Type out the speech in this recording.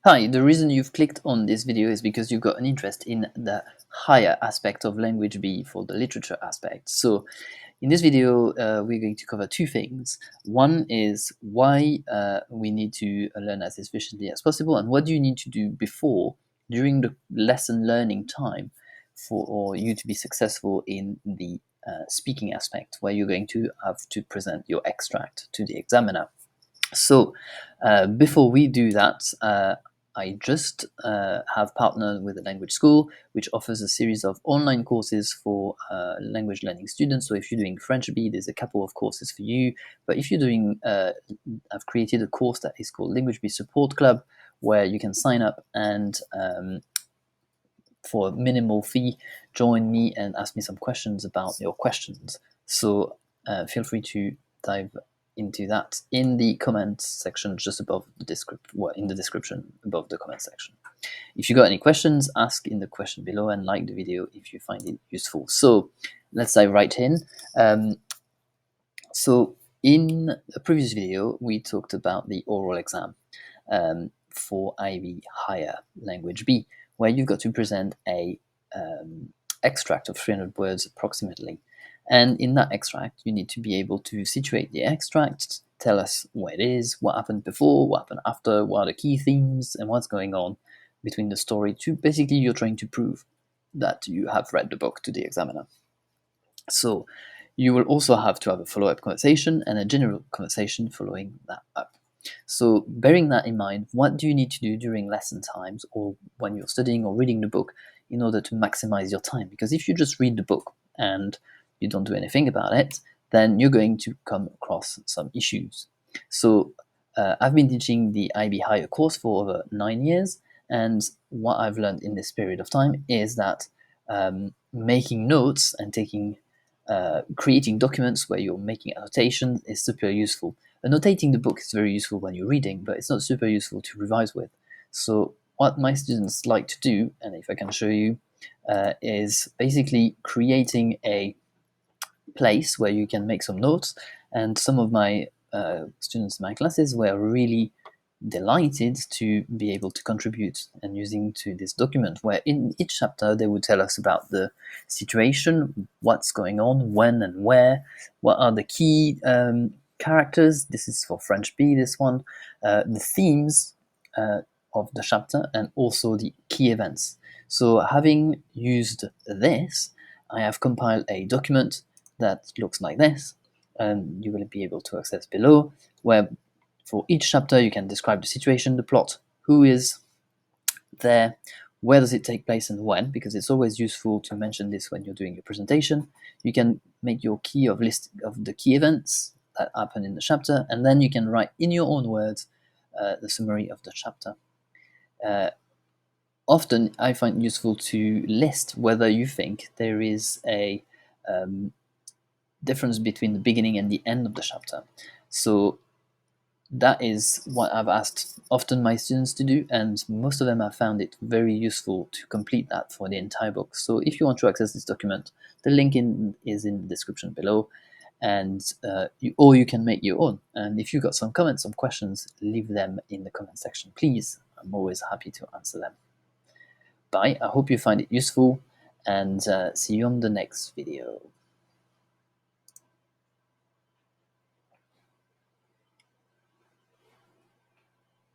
Hi, the reason you've clicked on this video is because you've got an interest in the higher aspect of language B for the literature aspect. So in this video, we're going to cover two things. One is why we need to learn as efficiently as possible, and what do you need to do before, during the lesson learning time, for you to be successful in the speaking aspect, where you're going to have to present your extract to the examiner. So before we do that, I just have partnered with a language school which offers a series of online courses for language learning students. So if you're doing French B, there's a couple of courses for you. But if you're doing, I've created a course that is called Language B Support Club, where you can sign up and for a minimal fee, join me and ask me some questions about your questions. So feel free to dive into that in the comments section just above the description above the comment section. If you got any questions, ask in the question below and like the video if you find it useful. So let's dive right in. So in a previous video, we talked about the oral exam for IB Higher Language B, where you've got to present a extract of 300 words approximately. And in that extract, you need to be able to situate the extract, tell us what it is, what happened before, what happened after, what are the key themes, and what's going on between the story. To basically, you're trying to prove that you have read the book to the examiner. So you will also have to have a follow-up conversation and a general conversation following that up. So bearing that in mind, what do you need to do during lesson times or when you're studying or reading the book in order to maximize your time? Because if you just read the book and you don't do anything about it, then you're going to come across some issues. So I've been teaching the IB Higher course for over 9 years, and what I've learned in this period of time is that making notes and creating documents where you're making annotations is super useful. Annotating the book is very useful when you're reading, but it's not super useful to revise with. So what my students like to do, and if I can show you, is basically creating a place where you can make some notes. And some of my students in my classes were really delighted to be able to contribute and using to this document, where in each chapter they would tell us about the situation, what's going on, when and where, what are the key characters. This is for French B, this one, the themes of the chapter, and also the key events. So having used this, I have compiled a document that looks like this, and you will be able to access below, where for each chapter you can describe the situation, the plot, who is there, where does it take place, and when, because it's always useful to mention this when you're doing your presentation. You can make your list of the key events that happen in the chapter, and then you can write in your own words the summary of the chapter. Often I find useful to list whether you think there is a difference between the beginning and the end of the chapter. So that is what I've asked often my students to do, and most of them have found it very useful to complete that for the entire book. So if you want to access this document, the link is in the description below, and or you can make your own. And if you've got some comments, some questions, leave them in the comment section, please. I'm always happy to answer them. Bye, I hope you find it useful, and see you on the next video.